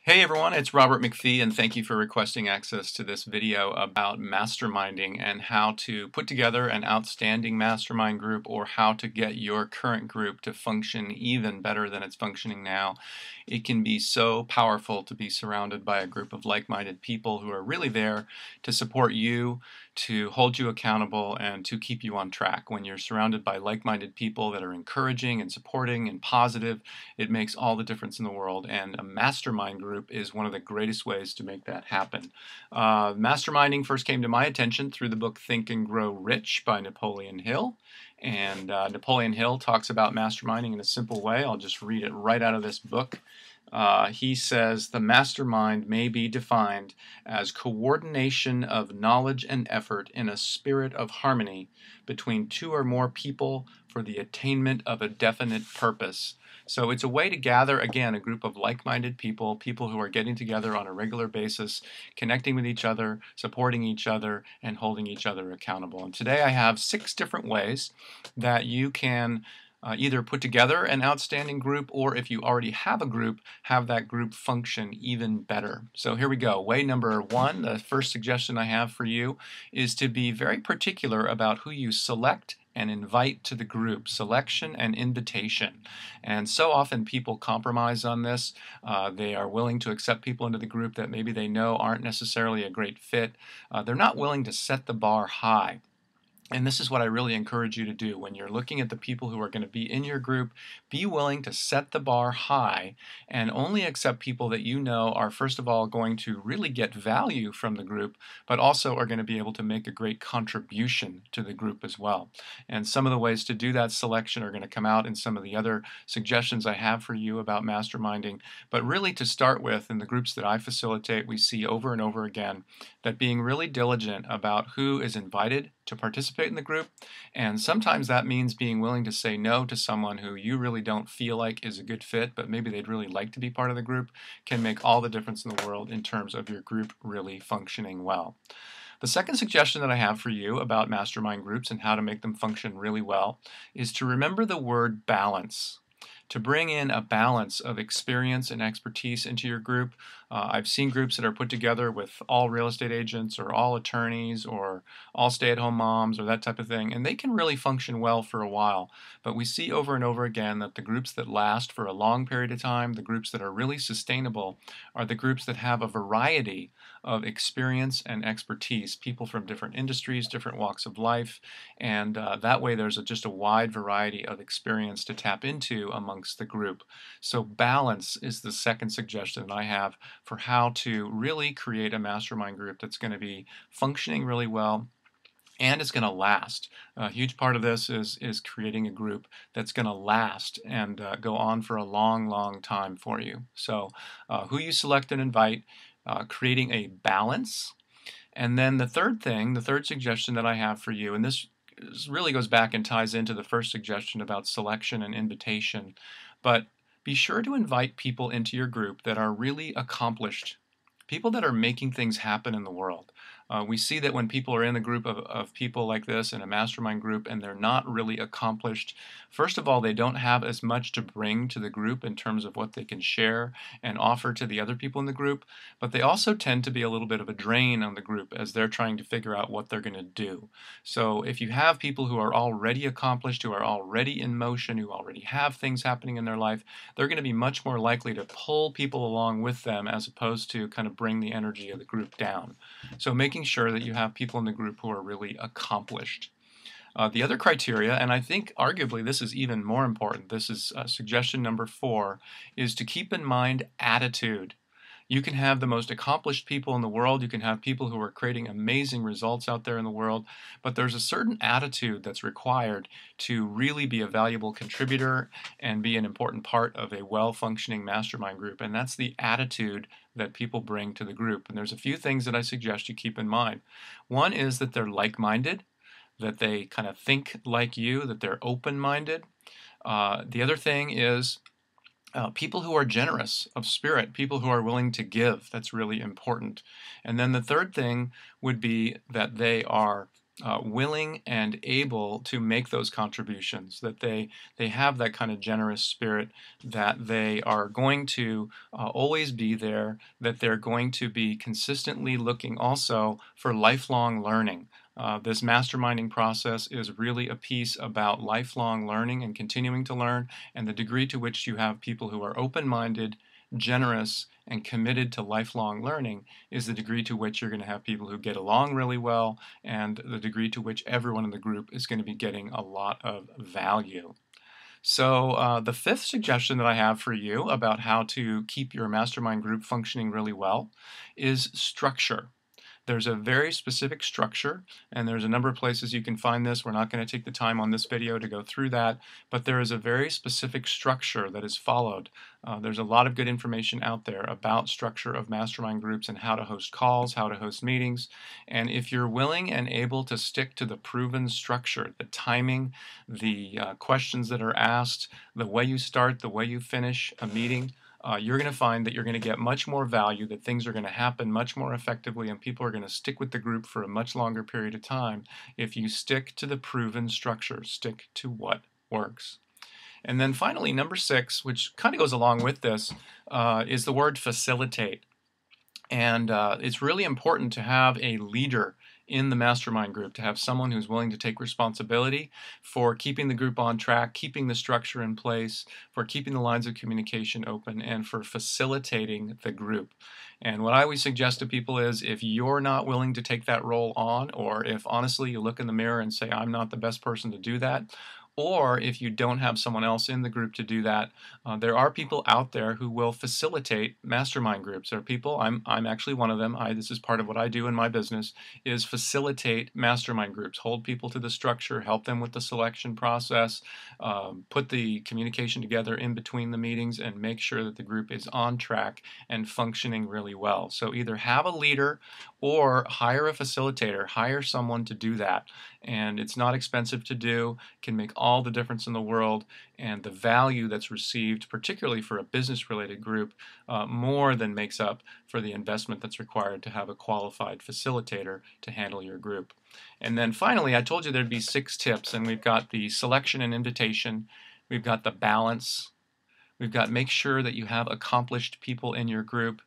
Hey everyone, it's Robert McPhee, and thank you for requesting access to this video about masterminding and how to put together an outstanding mastermind group, or how to get your current group to function even better than it's functioning now. It can be so powerful to be surrounded by a group of like-minded people who are really there to support you, to hold you accountable, and to keep you on track. When you're surrounded by like-minded people that are encouraging and supporting and positive, it makes all the difference in the world, and a mastermind group is one of the greatest ways to make that happen. Masterminding first came to my attention through the book Think and Grow Rich by Napoleon Hill. And Napoleon Hill talks about masterminding in a simple way. I'll just read it right out of this book. He says, the mastermind may be defined as coordination of knowledge and effort in a spirit of harmony between two or more people for the attainment of a definite purpose. So it's a way to gather, again, a group of like-minded people, people who are getting together on a regular basis, connecting with each other, supporting each other, and holding each other accountable. And today I have 6 different ways that you can either put together an outstanding group, or if you already have a group, have that group function even better. So here we go. Way number 1, the first suggestion I have for you is to be very particular about who you select and invite to the group. Selection and invitation. And so often people compromise on this. They are willing to accept people into the group that maybe they know aren't necessarily a great fit. They're not willing to set the bar high. And this is what I really encourage you to do. When you're looking at the people who are going to be in your group, be willing to set the bar high and only accept people that you know are, first of all, going to really get value from the group, but also are going to be able to make a great contribution to the group as well. And some of the ways to do that selection are going to come out in some of the other suggestions I have for you about masterminding. But really, to start with, in the groups that I facilitate, we see over and over again that being really diligent about who is invited to participate in the group, and sometimes that means being willing to say no to someone who you really don't feel like is a good fit, but maybe they'd really like to be part of the group, can make all the difference in the world in terms of your group really functioning well. The second suggestion that I have for you about mastermind groups and how to make them function really well is to remember the word balance. To bring in a balance of experience and expertise into your group. I've seen groups that are put together with all real estate agents or all attorneys or all stay-at-home moms or that type of thing, and they can really function well for a while. But we see over and over again that the groups that last for a long period of time, the groups that are really sustainable, are the groups that have a variety of experience and expertise, people from different industries, different walks of life, and that way there's just a wide variety of experience to tap into amongst the group. So balance is the second suggestion I have for how to really create a mastermind group that's going to be functioning really well, and it's going to last. A huge part of this is creating a group that's going to last and go on for a long, long time for you. So who you select and invite, creating a balance. And then the third thing, the third suggestion that I have for you, and this really goes back and ties into the first suggestion about selection and invitation, but be sure to invite people into your group that are really accomplished, people that are making things happen in the world. We see that when people are in a group of people like this, in a mastermind group, and they're not really accomplished, first of all, they don't have as much to bring to the group in terms of what they can share and offer to the other people in the group, but they also tend to be a little bit of a drain on the group as they're trying to figure out what they're going to do. So if you have people who are already accomplished, who are already in motion, who already have things happening in their life, they're going to be much more likely to pull people along with them as opposed to kind of bring the energy of the group down. So making sure that you have people in the group who are really accomplished. The other criteria, and I think arguably this is even more important, this is suggestion number 4, is to keep in mind attitude. You can have the most accomplished people in the world, you can have people who are creating amazing results out there in the world, but there's a certain attitude that's required to really be a valuable contributor and be an important part of a well-functioning mastermind group, and that's the attitude that people bring to the group. And there's a few things that I suggest you keep in mind. One is that they're like-minded, that they kind of think like you, that they're open-minded. The other thing is people who are generous of spirit, people who are willing to give. That's really important. And then the third thing would be that they are willing and able to make those contributions, that they have that kind of generous spirit, that they are going to always be there, that they're going to be consistently looking also for lifelong learning. This masterminding process is really a piece about lifelong learning and continuing to learn, and the degree to which you have people who are open-minded, generous, and committed to lifelong learning is the degree to which you're going to have people who get along really well, and the degree to which everyone in the group is going to be getting a lot of value. So the fifth suggestion that I have for you about how to keep your mastermind group functioning really well is structure. There's a very specific structure, and there's a number of places you can find this. We're not going to take the time on this video to go through that, but there is a very specific structure that is followed. There's a lot of good information out there about structure of mastermind groups and how to host calls, how to host meetings, and if you're willing and able to stick to the proven structure, the timing, the questions that are asked, the way you start, the way you finish a meeting, you're going to find that you're going to get much more value, that things are going to happen much more effectively, and people are going to stick with the group for a much longer period of time if you stick to the proven structure, stick to what works. And then finally, number 6, which kind of goes along with this, is the word facilitate. And it's really important to have a leader in the mastermind group, to have someone who's willing to take responsibility for keeping the group on track, keeping the structure in place, for keeping the lines of communication open, and for facilitating the group. And what I always suggest to people is, if you're not willing to take that role on, or if honestly you look in the mirror and say, I'm not the best person to do that, or if you don't have someone else in the group to do that, there are people out there who will facilitate mastermind groups. There are people, I'm actually one of them, this is part of what I do in my business, is facilitate mastermind groups, hold people to the structure, help them with the selection process, put the communication together in between the meetings, and make sure that the group is on track and functioning really well. So either have a leader or hire a facilitator, hire someone to do that. And it's not expensive to do, can make all the difference in the world, and the value that's received, particularly for a business-related group, more than makes up for the investment that's required to have a qualified facilitator to handle your group. And then finally, I told you there'd be 6 tips, and we've got the selection and invitation, we've got the balance, we've got make sure that you have accomplished people in your group,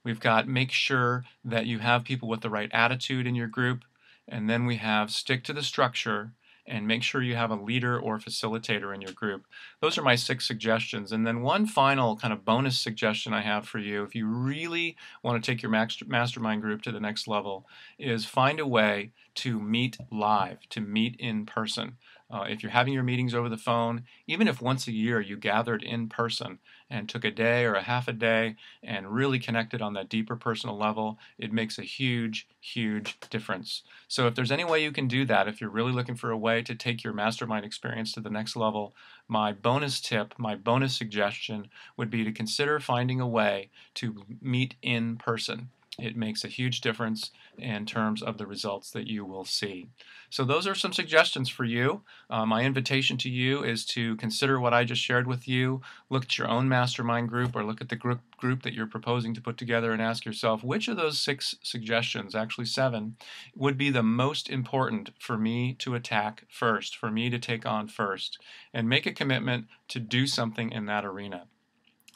we've got make sure that you have people with the right attitude in your group, and then we have stick to the structure and make sure you have a leader or facilitator in your group. Those are my 6 suggestions. And then one final kind of bonus suggestion I have for you, if you really want to take your mastermind group to the next level, is find a way to meet live, to meet in person. If you're having your meetings over the phone, even if once a year you gathered in person and took a day or a half a day and really connected on that deeper personal level, it makes a huge, huge difference. So if there's any way you can do that, if you're really looking for a way to take your mastermind experience to the next level, my bonus tip, my bonus suggestion would be to consider finding a way to meet in person. It makes a huge difference in terms of the results that you will see. So those are some suggestions for you. My invitation to you is to consider what I just shared with you. Look at your own mastermind group, or look at the group that you're proposing to put together, and ask yourself, which of those 6 suggestions, actually 7, would be the most important for me to attack first, for me to take on first, and make a commitment to do something in that arena.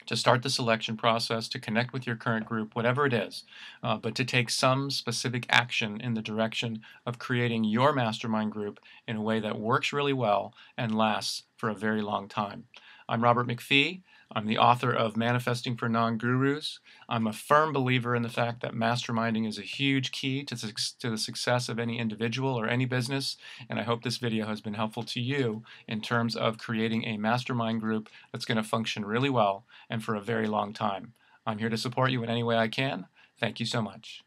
To start the selection process, to connect with your current group, whatever it is, but to take some specific action in the direction of creating your mastermind group in a way that works really well and lasts for a very long time. I'm Robert McPhee. I'm the author of Manifesting for Non-Gurus. I'm a firm believer in the fact that masterminding is a huge key to the success of any individual or any business, and I hope this video has been helpful to you in terms of creating a mastermind group that's going to function really well and for a very long time. I'm here to support you in any way I can. Thank you so much.